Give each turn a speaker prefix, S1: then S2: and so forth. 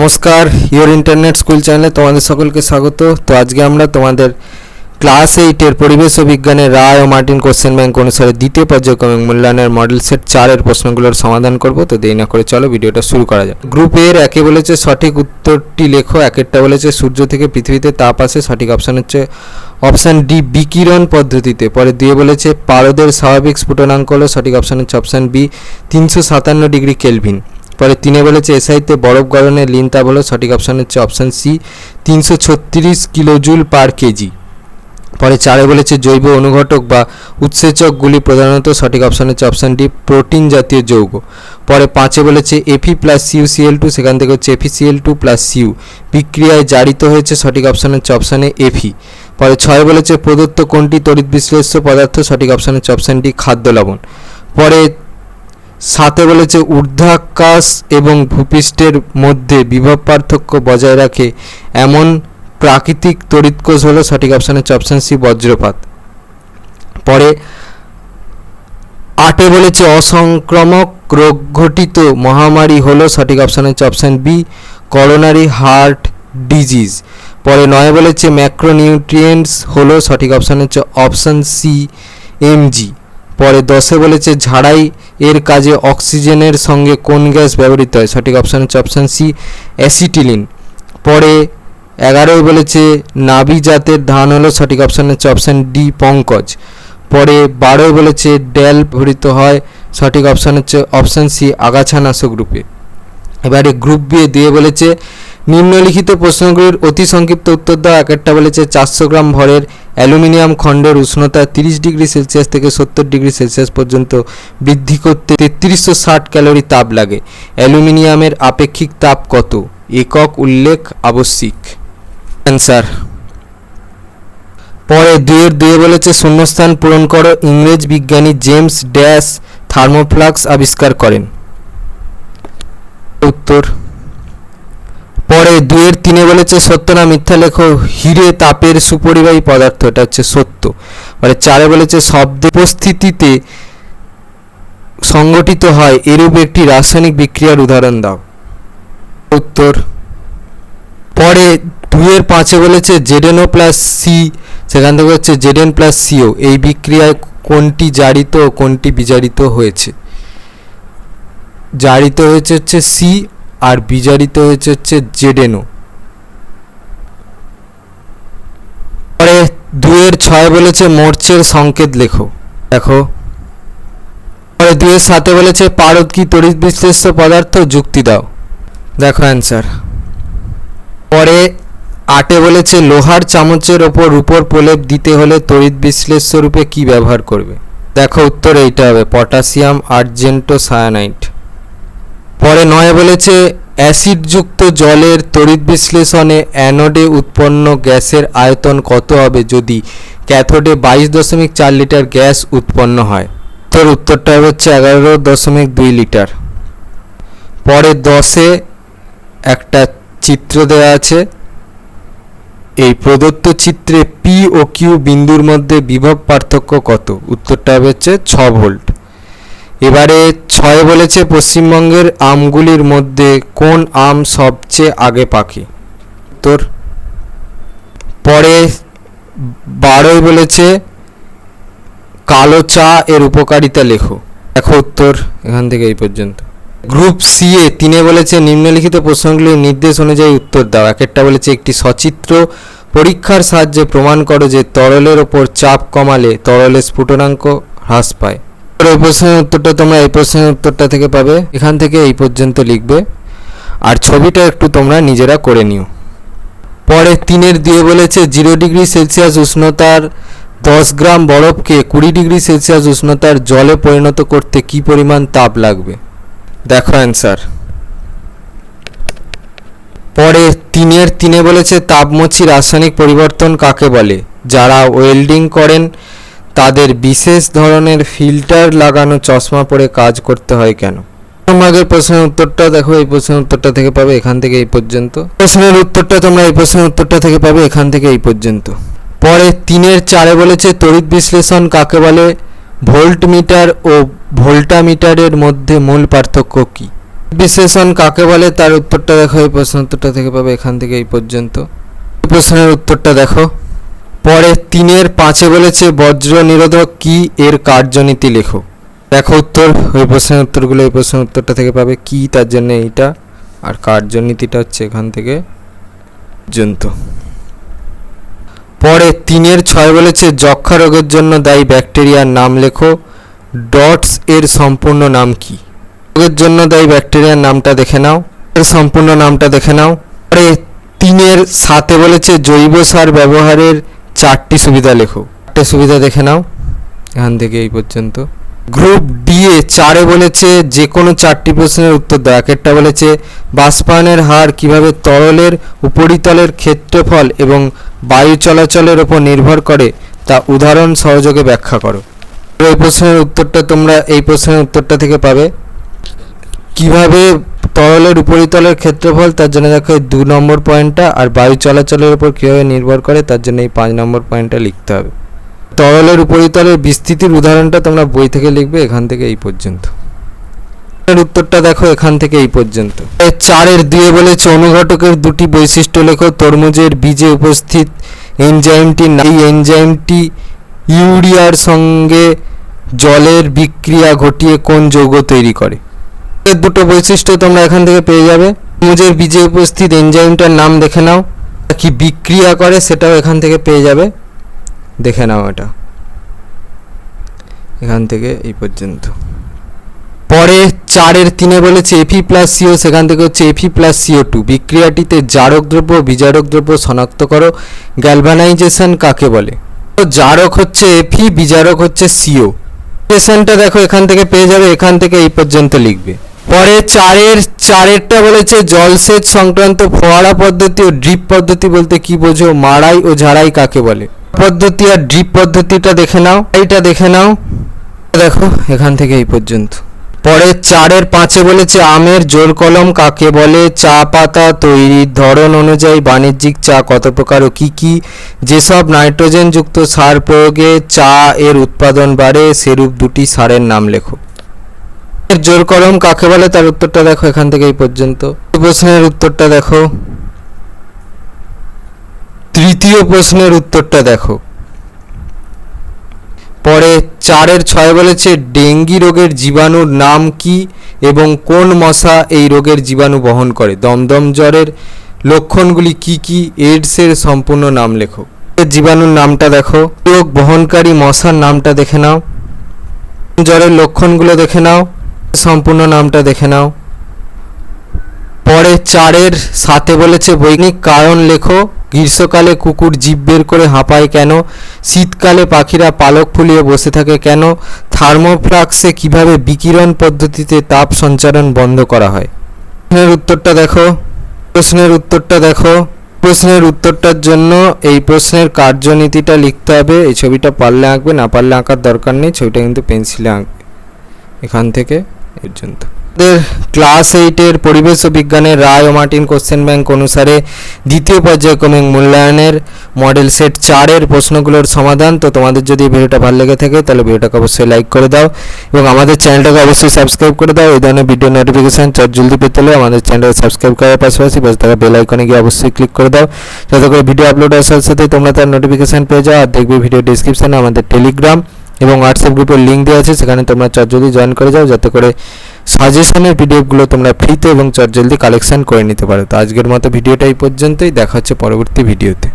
S1: নমস্কার, your internet school চ্যানেলে তোমাদের সকলকে স্বাগত। তো আজকে আমরা তোমাদের ক্লাস 8-এর পরিবেশ ও বিজ্ঞানের রায় ও মার্টিন কোশ্চেন ব্যাংক অনুসারে দ্বিতীয় পর্যায়ক্রমিক মূল্যায়নের মডেল সেট 4-এর প্রশ্নগুলোর সমাধান করব। তো দেরি না করে চলো ভিডিওটা শুরু করা যাক। গ্রুপ এর একে বলেছে সঠিক উত্তরটি লেখো। একেরটা বলেছে সূর্য থেকে পৃথিবীতে তাপ আসে, সঠিক অপশান হচ্ছে অপশান ডি বিকিরণ পদ্ধতিতে। পরে দিয়ে বলেছে পারদের স্বাভাবিক স্ফুটনাঙ্ক হলো, সঠিক অপশান হচ্ছে অপশান বি 357 ডিগ্রি কেলভিন। পরে 3-এ বলেছে এসআইতে বরফ গলনের লিন তাপ হলো, সঠিক অপশান হচ্ছে option C 336 kilojoule per kg. পরে 4-এ বলেছে জৈব অনুঘটক বা উৎসেচকগুলি প্রধানত, সঠিক অপশান হচ্ছে অপশান ডি প্রোটিন জাতীয় যৌগ। পরে 5-এ বলেছে এফি প্লাস সিউ সেখান থেকে হচ্ছে FeCl2 প্লাস সিউ বিক্রিয়ায় জারিত হয়েছে, সঠিক অপশান হচ্ছে অপশান এ এফি। পরে 6-এ বলেছে প্রদত্ত কোনটি তড়িৎ বিশ্লেষ্য পদার্থ, সঠিক অপশান হচ্ছে অপশান ডি খাদ্য লবণ। পরে 7-এ বলেছে ঊর্ধ্বাকাশ এবং ভূপৃষ্ঠের মধ্যে বিভব পার্থক্য বজায় রাখে এমন প্রাকৃতিক তড়িৎকোষ হলো, সঠিক অপশান হচ্ছে অপশান সি বজ্রপাত। পরে 8-এ বলেছে অসংক্রামক রোগ ঘটিত মহামারী হলো, সঠিক অপশান হচ্ছে option B coronary heart disease. পরে 9-এ বলেছে ম্যাক্রোনিউট্রিয়েন্টস হলো, সঠিক অপশান হচ্ছে অপশান সি এমজি। পরে 10-এ বলেছে ঝাড়াই এর কাজে অক্সিজেনের সঙ্গে কোন গ্যাস ব্যবহৃত হয়, সঠিক অপশান হচ্ছে অপশান সি অ্যাসিটিলিন। পরে 11-এ বলেছে নাভি জাতের ধান হলো, সঠিক অপশান হচ্ছে অপশান ডি পঙ্কজ। পরে 12-এ বলেছে ড্যাল ব্যবহৃত হয়, সঠিক অপশান হচ্ছে অপশান সি আগাছানাশক রূপে। এবারে গ্রুপ বি দিয়ে বলেছে নিম্নলিখিত প্রশ্নগুলির অতি সংক্ষিপ্ত উত্তর দাও। একটা বলেছে 400 গ্রাম ভরের অ্যালুমিনিয়াম খণ্ডের উষ্ণতা 30 ডিগ্রি সেলসিয়াস থেকে 70 ডিগ্রি সেলসিয়াস পর্যন্ত বৃদ্ধি করতে 3360 ক্যালোরি তাপ লাগে। অ্যালুমিনিয়ামের আপেক্ষিক তাপ কত? একক উল্লেখ আবশ্যিক। অ্যান্সার। পরে 2-এ বলেছে শূন্যস্থান পূরণ করো। ইংরেজ বিজ্ঞানী জেমস ড্যাশ থার্মোফ্লাক্স আবিষ্কার করেন। উত্তর। পরে 2-3-এ বলেছে সত্য না মিথ্যা লেখো। হিরে তাপের সুপরিবাহী পদার্থ, এটা হচ্ছে সত্য। পরে 4-এ বলেছে শব্দের উপস্থিতিতে সংগঠিত হয় এরূপ একটি রাসায়নিক বিক্রিয়ার উদাহরণ দাও। উত্তর। পরে 2-5-এ বলেছে ZnO প্লাস সি সেখান থেকে হচ্ছে Zn প্লাস সিও এই বিক্রিয়ায় কোনটি জারিত ও কোনটি বিজারিত হয়েছে? জারিত হয়েছে হচ্ছে সি আর বিজারিত হয়েছে হচ্ছে ZnO। পরে 2-6 বলেছে মোর্চের সংকেত লেখো। দেখো। পরে 2-7-এ বলেছে পারদ কি তড়িৎ বিশ্লেষ্য পদার্থ, যুক্তি দাও। দেখো অ্যান্সার। পরে 8-এ বলেছে লোহার চামচের ওপর রূপোর প্রলেপ দিতে হলে তড়িৎ বিশ্লেষ্য রূপে কি ব্যবহার করবে? দেখো উত্তর এইটা হবে পটাশিয়াম আর্জেন্টো সায়ানাইড। পরে 9-এ বলেছে অ্যাসিডযুক্ত জলের তড়িৎ বিশ্লেষণে অ্যানোডে উৎপন্ন গ্যাসের আয়তন কত হবে যদি ক্যাথোডে 22.4 লিটার গ্যাস উৎপন্ন হয়? তোর উত্তরটা হচ্ছে 11.2 লিটার। পরে 10-এ একটা চিত্র দেওয়া আছে। এই প্রদত্ত চিত্রে পি ও কিউ বিন্দুর মধ্যে বিভব পার্থক্য কত? উত্তরটা হবে হচ্ছে 6 ভোল্ট। এবারে 6-এ বলেছে পশ্চিমবঙ্গের আমগুলির মধ্যে কোন আম সবচেয়ে আগে পাকে? উত্তর। পরে 12-এ বলেছে কালো চা এর উপকারিতা লেখো। দেখো উত্তর এখান থেকে এই পর্যন্ত। গ্রুপ সি-এ 3-এ বলেছে নিম্নলিখিত প্রশ্নগুলির নির্দেশ অনুযায়ী উত্তর দাও। একটা বলেছে একটি সচিত্র পরীক্ষার সাহায্যে প্রমাণ করো যে তরলের ওপর চাপ কমালে তরলের স্ফুটনাঙ্ক হ্রাস পায়। এই প্রশ্নের উত্তরটা তোমরা এই প্রশ্নের উত্তরটা থেকে পাবে, এখান থেকে এই পর্যন্ত লিখবে আর ছবিটা একটু তোমরা নিজেরা করে নিও। পরে 3-2 বলেছে 0 ডিগ্রি সেলসিয়াস উষ্ণতার 10 গ্রাম বরফকে 20 ডিগ্রি সেলসিয়াস উষ্ণতার জলে পরিণত করতে কি পরিমাণ তাপ লাগবে? দেখো অ্যান্সার। পরে 3-3-এ বলেছে তাপমোচী রাসায়নিক পরিবর্তন কাকে বলে? যারা ওয়েল্ডিং করেন তাদের বিশেষ ধরনের ফিল্টার লাগানো চশমা পরে কাজ করতে হয় কেন? আগের প্রশ্নের উত্তরটা দেখো এই প্রশ্নের উত্তরটা থেকে পাবে, এখান থেকে এই পর্যন্ত। প্রশ্নের উত্তরটা তোমরা এই প্রশ্নের উত্তরটা থেকে পাবে, এখান থেকে এই পর্যন্ত। পরে 3-4-এ বলেছে তড়িৎ বিশ্লেষণ কাকে বলে? ভোল্টমিটার ও ভোল্টামিটারের মধ্যে মূল পার্থক্য কী? বিশ্লেষণ কাকে বলে তার উত্তরটা দেখো, এই প্রশ্ন উত্তরটা থেকে পাবে এখান থেকে এই পর্যন্ত। এই প্রশ্নের উত্তরটা দেখো। পরে 3-এর 5-এ বলেছে বজ্র নিরোধক কি, এর কার্যনীতি লেখো। দেখো উত্তর, ওই প্রশ্নের উত্তরগুলো এই প্রশ্নের উত্তরটা থেকে পাবে। কি তার জন্য এইটা, আর কার্যনীতিটা হচ্ছে এখান থেকে পর্যন্ত। পরে 3-এর 6 বলেছে যক্ষা রোগের জন্য দায়ী ব্যাকটেরিয়ার নাম লেখো। ডটস এর সম্পূর্ণ নাম কি? রোগের জন্য দায়ী ব্যাকটেরিয়ার নামটা দেখে নাও, এর সম্পূর্ণ নামটা দেখে নাও। পরে 3-এর 7-এ বলেছে জৈব সার ব্যবহারের 4টি সুবিধা লেখো। 4টে সুবিধা দেখে নাও এখান থেকে এই পর্যন্ত। গ্রুপ ডি এ 4-এ বলেছে যে কোনো 4টি প্রশ্নের উত্তর দাও। একটা বলেছে বাষ্পায়নের হার কিভাবে তরলের উপরিতলের ক্ষেত্রফল এবং বায়ু চলাচলের উপর নির্ভর করে তা উদাহরণ সহযোগে ব্যাখ্যা করো। এই প্রশ্নের উত্তরটা তোমরা এই প্রশ্নের উত্তরটা থেকে পাবে। কিভাবে তরলের উপরিতলের ক্ষেত্রফল, তার জন্য দেখো 2 নম্বর পয়েন্টটা, আর বায়ু চলাচলের উপর কীভাবে নির্ভর করে তার জন্য এই 5 নম্বর পয়েন্টটা লিখতে হবে। তরলের উপরিতলের বিস্তৃতির উদাহরণটা তোমরা বই থেকে লিখবে এখান থেকে এই পর্যন্ত। এর উত্তরটা দেখো এখান থেকে এই পর্যন্ত। 4-এর 2-এ বলেছে অনুঘটকের 2টি বৈশিষ্ট্য লেখো। তরমুজের বীজে উপস্থিত এনজাইমটি, এই এনজাইমটি ইউরিয়ার সঙ্গে জলের বিক্রিয়া ঘটিয়ে কোন যৌগ তৈরি করে? এর 2টো বৈশিষ্ট্য তোমরা এখান থেকে পেয়ে যাবে। তরমুজের বীজে উপস্থিত এনজাইমটার নাম দেখে নাও, কি বিক্রিয়া করে সেটাও এখান থেকে পেয়ে যাবে, দেখে নাও এটা এখান থেকে এই পর্যন্ত। পরে 4-এর 3-এ বলেছে Fe+CO, সেখান থেকে হচ্ছে Fe+CO2 বিক্রিয়াটিতে জারক দ্রব্য বিজারক দ্রব্য শনাক্ত করো। গ্যালভানাইজেশন কাকে বলে? তো জারক হচ্ছে Fe, বিজারক হচ্ছে CO। গ্যালভানাইজেশনটা দেখো এখান থেকে পেয়ে যাবে, এখান থেকে এই পর্যন্ত লিখবে। পরে 4-এরটা বলেছে জলসেচ সংক্রান্ত ফোয়ারা পদ্ধতি ও ড্রিপ পদ্ধতি বলতে কি বোঝো? মাড়াই ও ঝাড়াই কাকে বলে? পদ্ধতি আর ড্রিপ পদ্ধতিটা দেখে নাও, এইটা দেখে নাও দেখো এখান থেকে এই পর্যন্ত। পরে 4-এর 5-এ বলেছে আমের জোর কলম কাকে বলে? চা পাতা তৈরির ধরন অনুযায়ী বাণিজ্যিক চা কত প্রকার ও কি কি? যেসব নাইট্রোজেন যুক্ত সার প্রয়োগে চা এর উৎপাদন বাড়ে সেরূপ 2টি সারের নাম লেখো। এর জোর কলম কাকে বলে তার উত্তরটা দেখো এখান থেকে এই পর্যন্ত। প্রশ্নের উত্তরটা দেখো। তৃতীয় প্রশ্নের উত্তরটা দেখো। পরে 4-এর 6 বলেছে ডেঙ্গি রোগের জীবাণুর নাম কি এবং কোন মশা এই রোগের জীবাণু বহন করে? দমদম জ্বরের লক্ষণগুলি কি কি? এইডসের সম্পূর্ণ নাম লেখো। জীবাণুর নামটা দেখো। রোগ বহনকারী মশার নামটা দেখে নাও। জ্বরের লক্ষণগুলো দেখে নাও, সম্পূর্ণ নামটা দেখে নাও। পরে 4-এর 7-এ বলেছে বৈজ্ঞানিক কারণ লেখো। গ্রীষ্মকালে কুকুর জিভ বের করে হাঁপায় কেন? শীতকালে পাখিরা পালক ফুলিয়ে বসে থাকে কেন? থার্মোফ্লাক্সে কিভাবে বিকিরণ পদ্ধতিতে তাপ সঞ্চারণ বন্ধ করা হয়? প্রশ্নের উত্তরটা দেখো। প্রশ্নের উত্তরটা দেখো। প্রশ্নের উত্তরটার জন্য এই প্রশ্নের কার্যনীতিটা লিখতে হবে। এই ছবিটা পারলে আঁকবে, না পারলে আঁকার দরকার নেই, ছবিটা কিন্তু পেন্সিলে আঁকবে এখান থেকে এই পর্যন্ত। ক্লাস 8-এর পরিবেশ ও বিজ্ঞানের রায় ও মার্টিন কোশ্চেন ব্যাংক অনুসারে দ্বিতীয় পর্যায়ক্রমিক মূল্যায়নের মডেল সেট 4-এর প্রশ্নগুলোর সমাধান। তো তোমাদের যদি ভিডিওটা ভালো লেগে থাকে তাহলে ভিডিওটাকে অবশ্যই লাইক করে দাও এবং আমাদের চ্যানেলটাকে অবশ্যই সাবস্ক্রাইব করে দাও। এই ধরনের ভিডিও নোটিফিকেশান জলদি পেতে হলে আমাদের চ্যানেলকে সাবস্ক্রাইব করার পাশাপাশি পাশে থাকা বেল আইকনে গিয়ে অবশ্যই ক্লিক করে দাও, যাতে করে ভিডিও আপলোড হওয়ার সাথে সাথে তোমরা তার নোটিফিকেশান পেয়ে যাও। আর দেখবে ভিডিও ডিসক্রিপশানে আমাদের টেলিগ্রাম এবং হোয়াটসঅ্যাপ গ্রুপের লিঙ্ক দেওয়া আছে, সেখানে তোমরা জলদি জয়েন করে যাও, যাতে করে সাজেশনের পিডিএফগুলো তোমরা ফ্রিতে এবং জলদি কালেকশন করে নিতে পারো। তো আজকের মতো ভিডিওটা এই পর্যন্তই, দেখা হচ্ছে পরবর্তী ভিডিওতে।